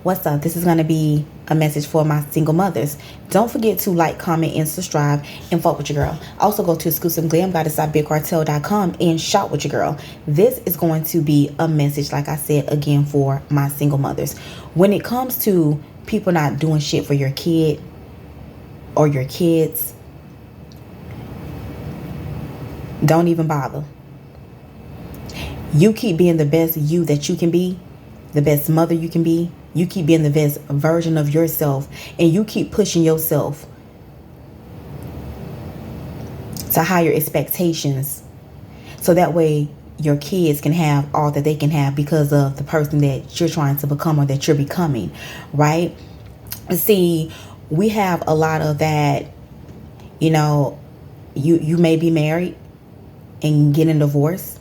What's up? This is going to be a message for my single mothers. Don't forget to like, comment, and subscribe and fuck with your girl. Also go to exclusiveglamgoddess.bigcartel.com and shop with your girl. This is going to be a message, like I said, again, for my single mothers. When it comes to people not doing shit for your kid or your kids, don't even bother. You keep being the best you that you can be, the best mother you can be. You keep being the best version of yourself, and you keep pushing yourself to higher expectations, so that way your kids can have all that they can have because of the person that you're trying to become or that you're becoming, right? See, we have a lot of that. You may be married and get a divorce,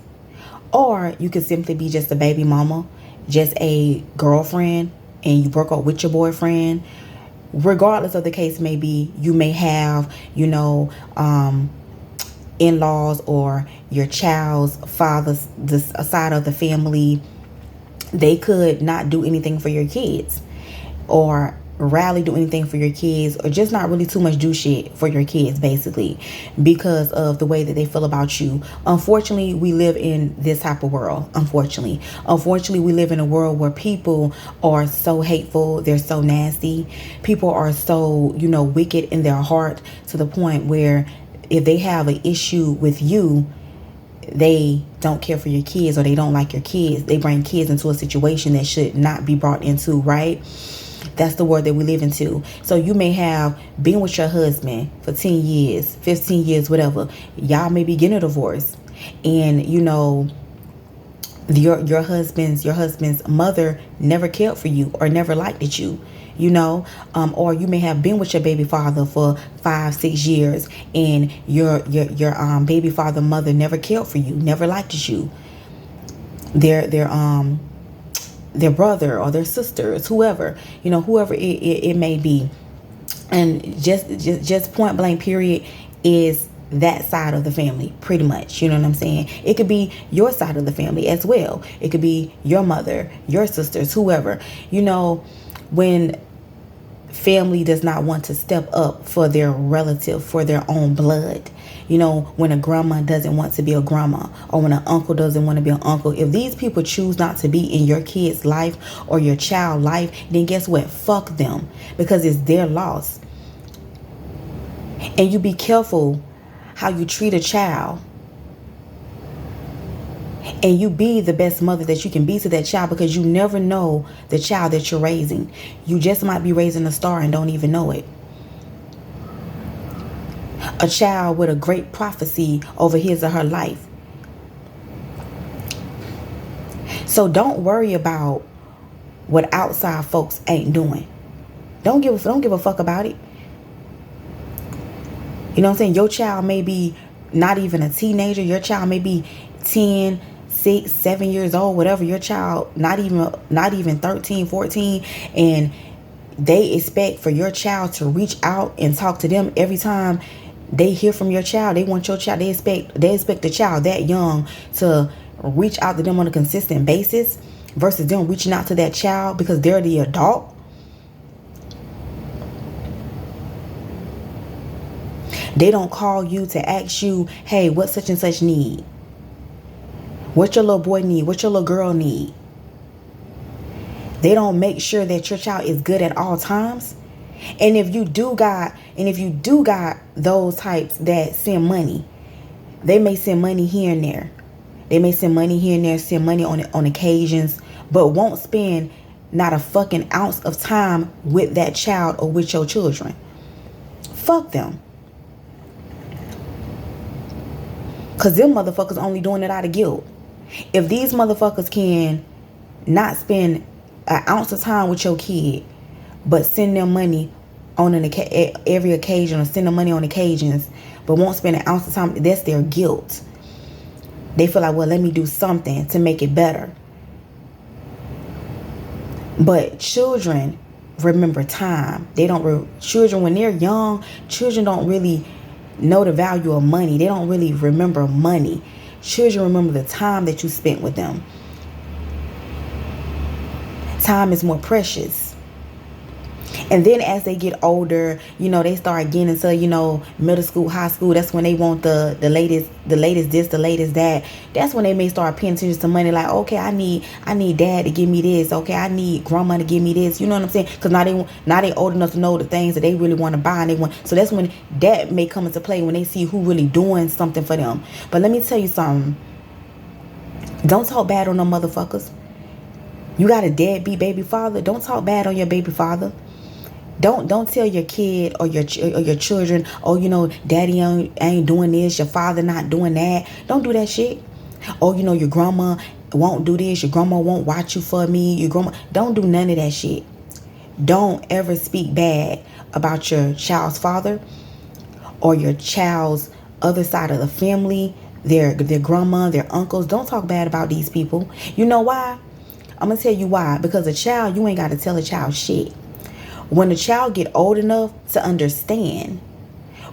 or you could simply be just a baby mama, just a girlfriend, and you broke up with your boyfriend. Regardless of the case may be, you may have, in-laws or your child's father's side of the family. They could not do anything for your kids, or rarely do anything for your kids, or just not really too much do shit for your kids, basically, because of the way that they feel about you. Unfortunately, we live in this type of world. Unfortunately, we live in a world where people are so hateful. They're so nasty. People are so, wicked in their heart, to the point where if they have an issue with you, they don't care for your kids, or they don't like your kids. They bring kids into a situation that should not be brought into, right? That's the world that we live into. So you may have been with your husband for 10 years, 15 years, whatever. Y'all may be getting a divorce. And, your husband's mother never cared for you or never liked you. Or you may have been with your baby father for 5-6 years, and your baby father mother never cared for you, never liked you. Their brother or their sisters, whoever it may be. And just point blank period is that side of the family, pretty much. You know what I'm saying? It could be your side of the family as well. It could be your mother, your sisters, whoever. When family does not want to step up for their relative, for their own blood, when a grandma doesn't want to be a grandma, or when an uncle doesn't want to be an uncle, if these people choose not to be in your kid's life or your child's life, then guess what? Fuck them, because it's their loss. And you be careful how you treat a child, and you be the best mother that you can be to that child, because you never know the child that you're raising. You just might be raising a star and don't even know it. A child with a great prophecy over his or her life. So don't worry about what outside folks ain't doing. Don't give a fuck about it. You know what I'm saying? Your child may be not even a teenager. Your child may be 10, 6, 7 years old, whatever. Your child not even 13, 14, and they expect for your child to reach out and talk to them every time they hear from your child. They want your child. They expect the child that young to reach out to them on a consistent basis, versus them reaching out to that child because they're the adult. They don't call you to ask you, hey, what such and such need? What your little boy need? What your little girl need? They don't make sure that your child is good at all times. And if you do got those types that send money, they may send money here and there. Send money on occasions, but won't spend not a fucking ounce of time with that child or with your children. Fuck them. Because them motherfuckers only doing it out of guilt. If these motherfuckers can not spend an ounce of time with your kid, but send them money on every occasion, or send them money on occasions, but won't spend an ounce of time, that's their guilt. They feel like, well, let me do something to make it better. But children remember time. Children, when they're young, children don't really know the value of money. They don't really remember money. Children remember the time that you spent with them. Time is more precious. And then as they get older, they start getting into, middle school, high school. That's when they want the latest this, the latest that. That's when they may start paying attention to money. Like, okay, I need dad to give me this. Okay, I need grandma to give me this. You know what I'm saying? Because now they old enough to know the things that they really want to buy, and they want. So that's when that may come into play, when they see who really doing something for them. But let me tell you something. Don't talk bad on them motherfuckers. You got a deadbeat baby father. Don't talk bad on your baby father. Don't tell your kid or your children, oh, daddy ain't doing this, your father not doing that. Don't do that shit. Oh, your grandma won't do this, your grandma won't watch you for me, your grandma. Don't do none of that shit. Don't ever speak bad about your child's father or your child's other side of the family, their grandma, their uncles. Don't talk bad about these people. You know why? I'm gonna tell you why. Because a child, you ain't got to tell a child shit. When the child get old enough to understand,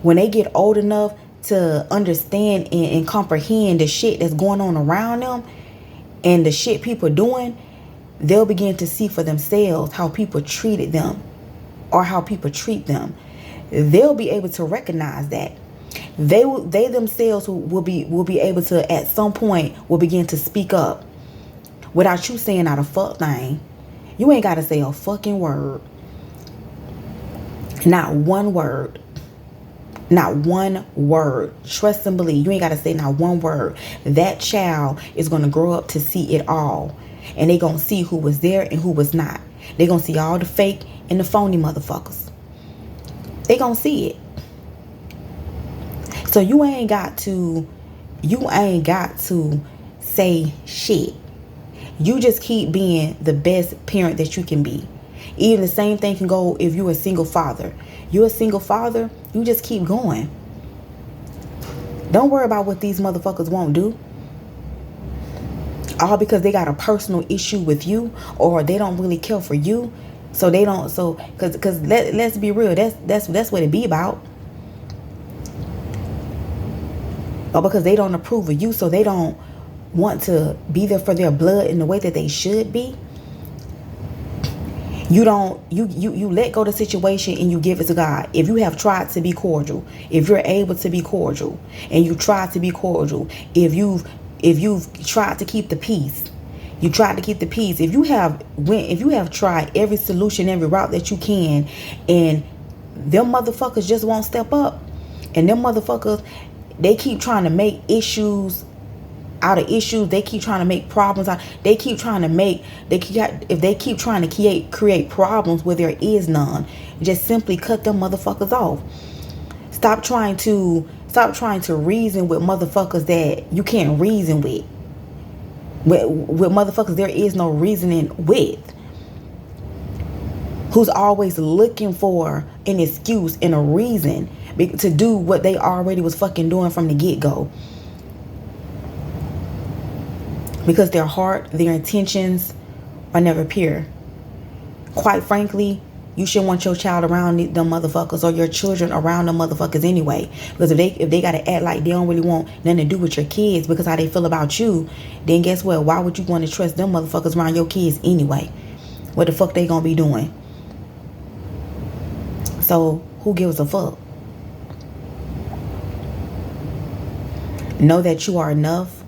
when they get old enough to understand and comprehend the shit that's going on around them and the shit people doing, they'll begin to see for themselves how people treated them or how people treat them. They'll be able to recognize that. They themselves will be able to, at some point, will begin to speak up without you saying not a fuck thing. You ain't got to say a fucking word. Not one word. Not one word. Trust and believe. You ain't got to say not one word. That child is going to grow up to see it all. And they going to see who was there and who was not. They going to see all the fake and the phony motherfuckers. They going to see it. So you ain't got to say shit. You just keep being the best parent that you can be. Even the same thing can go if you're a single father. You're a single father, you just keep going. Don't worry about what these motherfuckers won't do. All because they got a personal issue with you, or they don't really care for you. So they don't, because let's be real, that's what it be about. Or because they don't approve of you, so they don't want to be there for their blood in the way that they should be. You let go of the situation and you give it to God. If you have tried to be cordial, if you're able to be cordial and you try to be cordial, if you've tried to keep the peace, if you have tried every solution, every route that you can, and them motherfuckers just won't step up, and them motherfuckers, they keep trying to make issues out of issues, they keep trying to make problems out. They keep trying to create problems where there is none. Just simply cut them motherfuckers off. Stop trying to reason with motherfuckers that you can't reason with. With motherfuckers there is no reasoning with. Who's always looking for an excuse and a reason to do what they already was fucking doing from the get-go. Because their heart, their intentions are never pure. Quite frankly, you shouldn't want your child around them motherfuckers, or your children around them motherfuckers anyway. Because if they gotta act like they don't really want nothing to do with your kids because how they feel about you, then guess what? Why would you want to trust them motherfuckers around your kids anyway? What the fuck they gonna be doing? So who gives a fuck? Know that you are enough.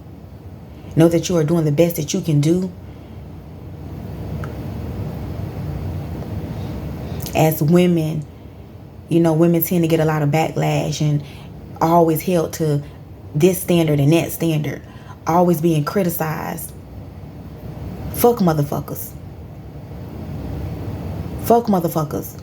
Know that you are doing the best that you can do. As women, women tend to get a lot of backlash and always held to this standard and that standard. Always being criticized. Fuck motherfuckers. Fuck motherfuckers.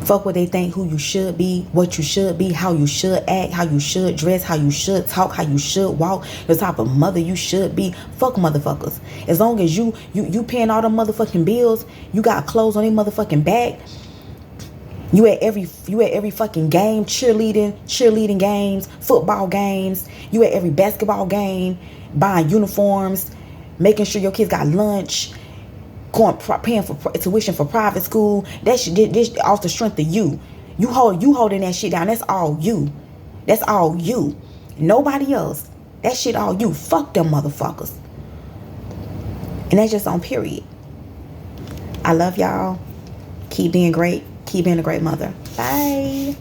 Fuck what they think, who you should be, what you should be, how you should act, how you should dress, how you should talk, how you should walk, the type of mother you should be. Fuck motherfuckers. As long as you paying all them motherfucking bills, you got clothes on their motherfucking back. You at every fucking game, cheerleading games, football games. You at every basketball game, buying uniforms, making sure your kids got lunch. Paying for tuition for private school. That shit, this off the strength of you. You holding that shit down. That's all you. That's all you. Nobody else. That shit all you. Fuck them motherfuckers. And that's just on period. I love y'all. Keep being great. Keep being a great mother. Bye.